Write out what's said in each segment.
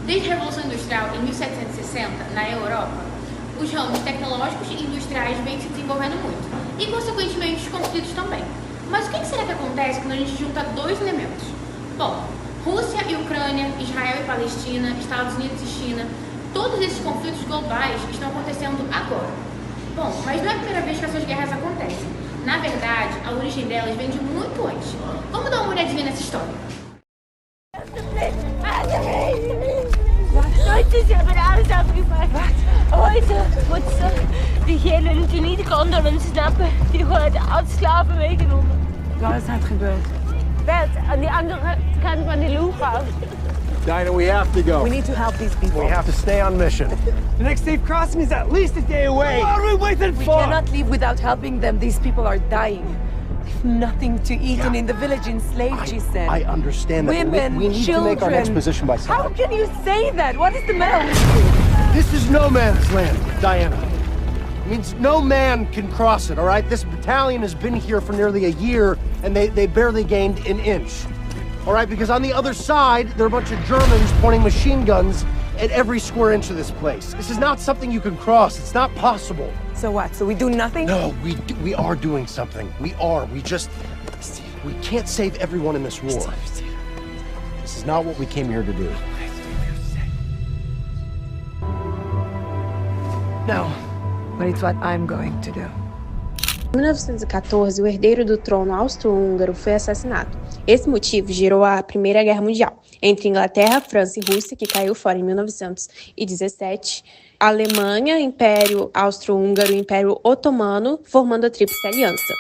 Desde a Revolução Industrial em 1760, na Europa, os ramos tecnológicos e industriais vêm se desenvolvendo muito, e consequentemente os conflitos também. Mas o que será que acontece quando a gente junta dois elementos? Bom, Rússia e Ucrânia, Israel e Palestina, Estados Unidos e China, todos esses conflitos globais estão acontecendo agora. Bom, mas não é a primeira vez que essas guerras acontecem. Na verdade, a origem delas vem de muito antes. Vamos dar uma olhadinha nessa história. Heute moet ze diegene die niet konden snappen, die worden als slaven meegenomen. Wat is het gebeurd? Bed aan die andere kant van die loegang. Dinah, we have to go. We need to help these people. We have to stay on mission. The next safe crossing is at least a day away. What are we waiting We for? cannot leave without helping them. These people are dying. They've nothing to eat, and in the village enslaved, she said. I understand that. Women, we need to make our next children. position by How sunlight. can you say that? What is the matter with you? This is no man's land, Diana. It means no man can cross it, all right? This battalion has been here for nearly a year, and they barely gained an inch. All right, because on the other side, there are a bunch of Germans pointing machine guns at every square inch of this place. This is not something you can cross. It's not possible. So what? So we do nothing? No, we are doing something. We are. We can't save everyone in this war. This is not what we came here to do. No. But it's what I'm going to do. Em 1914, o herdeiro do trono austro-húngaro foi assassinado. Esse motivo gerou a Primeira Guerra Mundial, entre Inglaterra, França e Rússia, que caiu fora em 1917, Alemanha, Império Austro-Húngaro e Império Otomano, formando a Tríplice Aliança.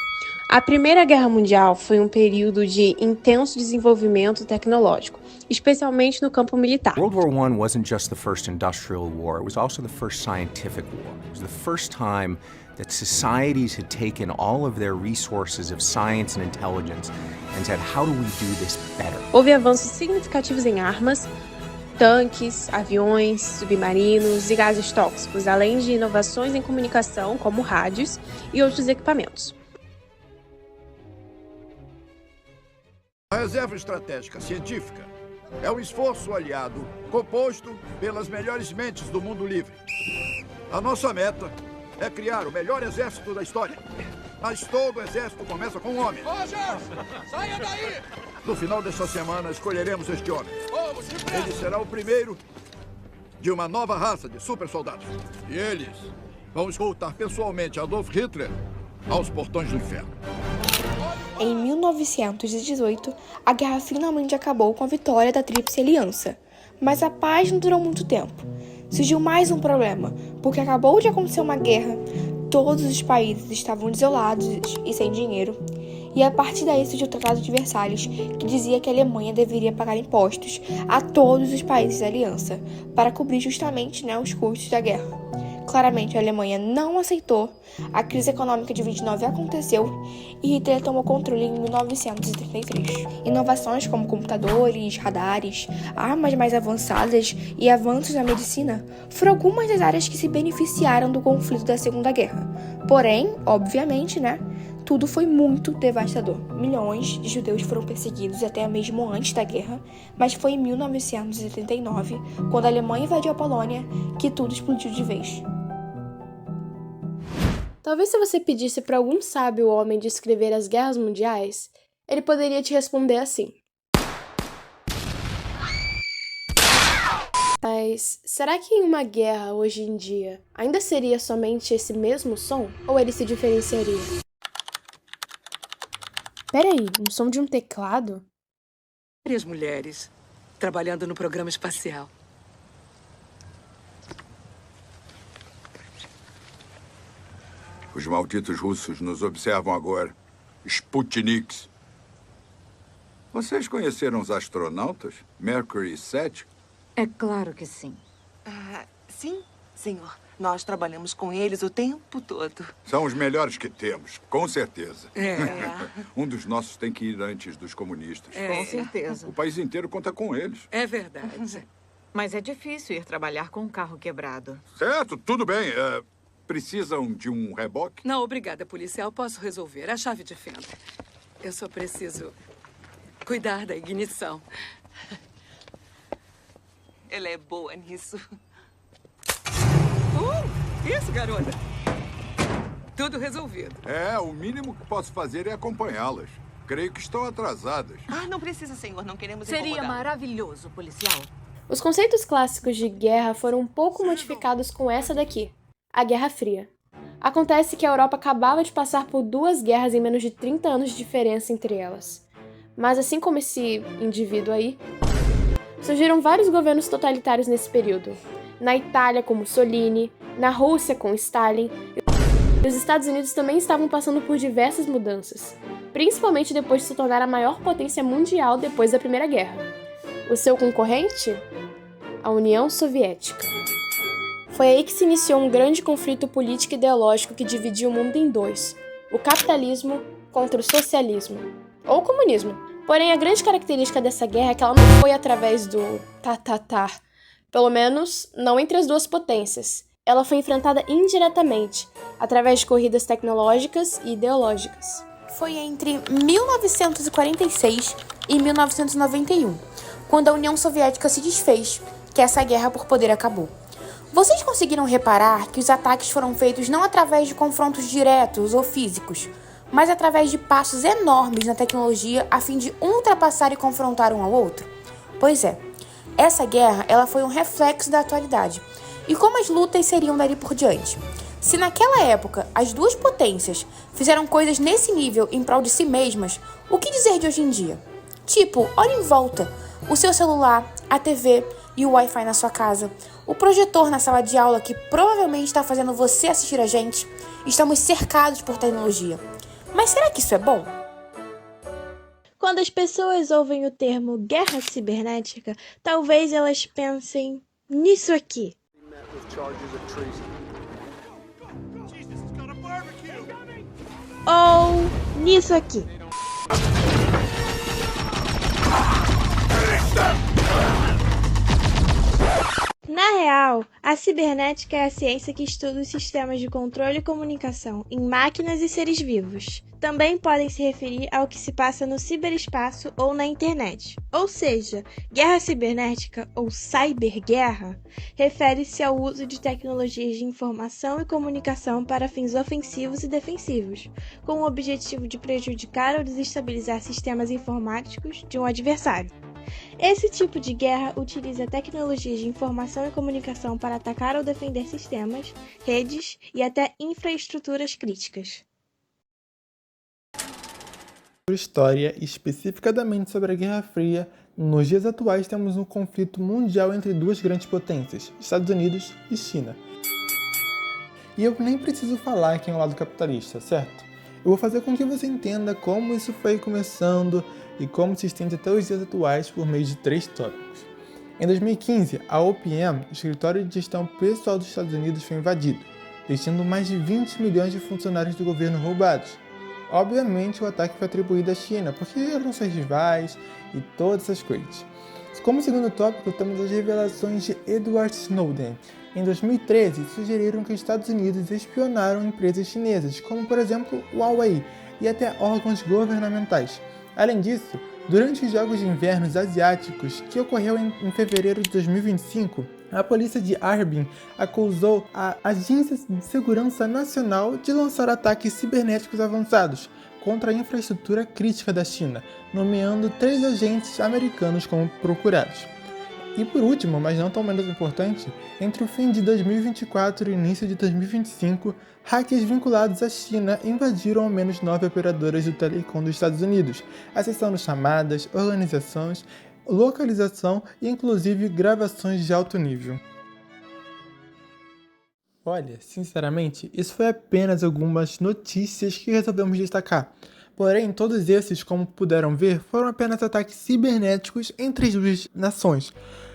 A Primeira Guerra Mundial foi um período de intenso desenvolvimento tecnológico, especialmente no campo militar. World War I wasn't just the first industrial war, it was also the first scientific war. It was the first time that societies had taken all of their resources of science and intelligence and said, how do we do this better? Houve avanços significativos em armas, tanques, aviões, submarinos e gases tóxicos, além de inovações em comunicação, como rádios e outros equipamentos. A Reserva Estratégica Científica é um esforço aliado composto pelas melhores mentes do mundo livre. A nossa meta é criar o melhor exército da história. Mas todo exército começa com um homem. Rogers, saia daí! No final desta semana, escolheremos este homem. Ele será o primeiro de uma nova raça de super soldados. E eles vão escoltar pessoalmente Adolf Hitler aos portões do inferno. Em 1918, a guerra finalmente acabou com a vitória da Tríplice Aliança. Mas a paz não durou muito tempo. Surgiu mais um problema, porque acabou de acontecer uma guerra, todos os países estavam desolados e sem dinheiro. E a partir daí surgiu o Tratado de Versalhes, que dizia que a Alemanha deveria pagar impostos a todos os países da aliança, para cobrir justamente os custos da guerra. Claramente, a Alemanha não aceitou, a crise econômica de 29 aconteceu e Hitler tomou controle em 1933. Inovações como computadores, radares, armas mais avançadas e avanços na medicina foram algumas das áreas que se beneficiaram do conflito da Segunda Guerra. Porém, obviamente, tudo foi muito devastador. Milhões de judeus foram perseguidos até mesmo antes da guerra, mas foi em 1939, quando a Alemanha invadiu a Polônia, que tudo explodiu de vez. Talvez se você pedisse para algum sábio homem descrever as guerras mundiais, ele poderia te responder assim. Mas será que em uma guerra hoje em dia ainda seria somente esse mesmo som? Ou ele se diferenciaria? Peraí, um som de um teclado? Várias mulheres trabalhando no programa espacial. Os malditos russos nos observam agora. Sputniks. Vocês conheceram os astronautas? Mercury 7? É claro que sim. Sim, senhor. Nós trabalhamos com eles o tempo todo. São os melhores que temos, com certeza. É. Um dos nossos tem que ir antes dos comunistas. Com certeza. O país inteiro conta com eles. É verdade. Mas é difícil ir trabalhar com um carro quebrado. Certo, tudo bem. Precisam de um reboque? Não, obrigada, policial. Posso resolver. A chave de fenda. Eu só preciso cuidar da ignição. ela é boa nisso. Isso, garota. Tudo resolvido. O mínimo que posso fazer é acompanhá-las. Creio que estão atrasadas. Não precisa, senhor. Não queremos Seria incomodar. maravilhoso, policial. Os conceitos clássicos de guerra foram um pouco modificados com essa daqui, a Guerra Fria. Acontece que a Europa acabava de passar por 2 guerras em menos de 30 anos de diferença entre elas. Mas assim como esse indivíduo aí, surgiram vários governos totalitários nesse período. Na Itália com Mussolini, na Rússia com Stalin, e os Estados Unidos também estavam passando por diversas mudanças, principalmente depois de se tornar a maior potência mundial depois da Primeira Guerra. O seu concorrente? A União Soviética. Foi aí que se iniciou um grande conflito político e ideológico que dividia o mundo em 2, o capitalismo contra o socialismo, ou comunismo. Porém, a grande característica dessa guerra é que ela não foi através do pelo menos não entre as 2 potências. Ela foi enfrentada indiretamente, através de corridas tecnológicas e ideológicas. Foi entre 1946 e 1991, quando a União Soviética se desfez, que essa guerra por poder acabou. Vocês conseguiram reparar que os ataques foram feitos não através de confrontos diretos ou físicos, mas através de passos enormes na tecnologia a fim de um ultrapassar e confrontar um ao outro? Pois é, essa guerra ela foi um reflexo da atualidade. E como as lutas seriam dali por diante? Se naquela época as 2 potências fizeram coisas nesse nível em prol de si mesmas, o que dizer de hoje em dia? Tipo, olha em volta, o seu celular, a TV e o Wi-Fi na sua casa, o projetor na sala de aula que provavelmente está fazendo você assistir a gente. Estamos cercados por tecnologia. Mas será que isso é bom? Quando as pessoas ouvem o termo guerra cibernética, talvez elas pensem nisso aqui. Ou nisso aqui. Na real, a cibernética é a ciência que estuda os sistemas de controle e comunicação em máquinas e seres vivos. Também podem se referir ao que se passa no ciberespaço ou na internet. Ou seja, guerra cibernética ou cyberguerra refere-se ao uso de tecnologias de informação e comunicação para fins ofensivos e defensivos, com o objetivo de prejudicar ou desestabilizar sistemas informáticos de um adversário. Esse tipo de guerra utiliza tecnologias de informação e comunicação para atacar ou defender sistemas, redes e até infraestruturas críticas. História especificadamente sobre a Guerra Fria, nos dias atuais temos um conflito mundial entre 2 grandes potências, Estados Unidos e China. E eu nem preciso falar quem é o lado capitalista, certo? Eu vou fazer com que você entenda como isso foi começando e como se estende até os dias atuais por meio de 3 tópicos. Em 2015, a OPM, o escritório de gestão pessoal dos Estados Unidos, foi invadido, deixando mais de 20 milhões de funcionários do governo roubados. Obviamente, o ataque foi atribuído à China, porque eram seus rivais e todas essas coisas. Como segundo tópico, temos as revelações de Edward Snowden. Em 2013, sugeriram que os Estados Unidos espionaram empresas chinesas, como por exemplo o Huawei, e até órgãos governamentais. Além disso, durante os Jogos de Inverno Asiáticos, que ocorreu em fevereiro de 2025, a polícia de Harbin acusou a Agência de Segurança Nacional de lançar ataques cibernéticos avançados contra a infraestrutura crítica da China, nomeando 3 agentes americanos como procurados. E por último, mas não tão menos importante, entre o fim de 2024 e o início de 2025, hackers vinculados à China invadiram ao menos 9 operadoras do telecom dos Estados Unidos, acessando chamadas, organizações, localização e inclusive gravações de alto nível. Olha, sinceramente, isso foi apenas algumas notícias que resolvemos destacar. Porém, todos esses, como puderam ver, foram apenas ataques cibernéticos entre as 2 nações,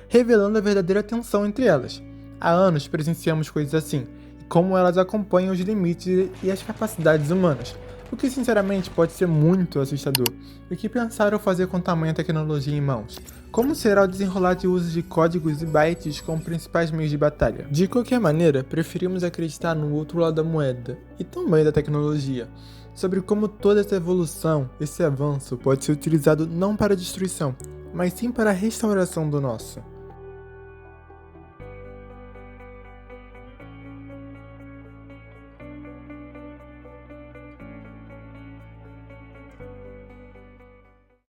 revelando a verdadeira tensão entre elas. Há anos presenciamos coisas assim, e como elas acompanham os limites e as capacidades humanas, o que sinceramente pode ser muito assustador. O que pensaram fazer com tamanha tecnologia em mãos? Como será o desenrolar de uso de códigos e bytes como principais meios de batalha? De qualquer maneira, preferimos acreditar no outro lado da moeda, e também da tecnologia, sobre como toda essa evolução, esse avanço pode ser utilizado não para a destruição, mas sim para a restauração do nosso.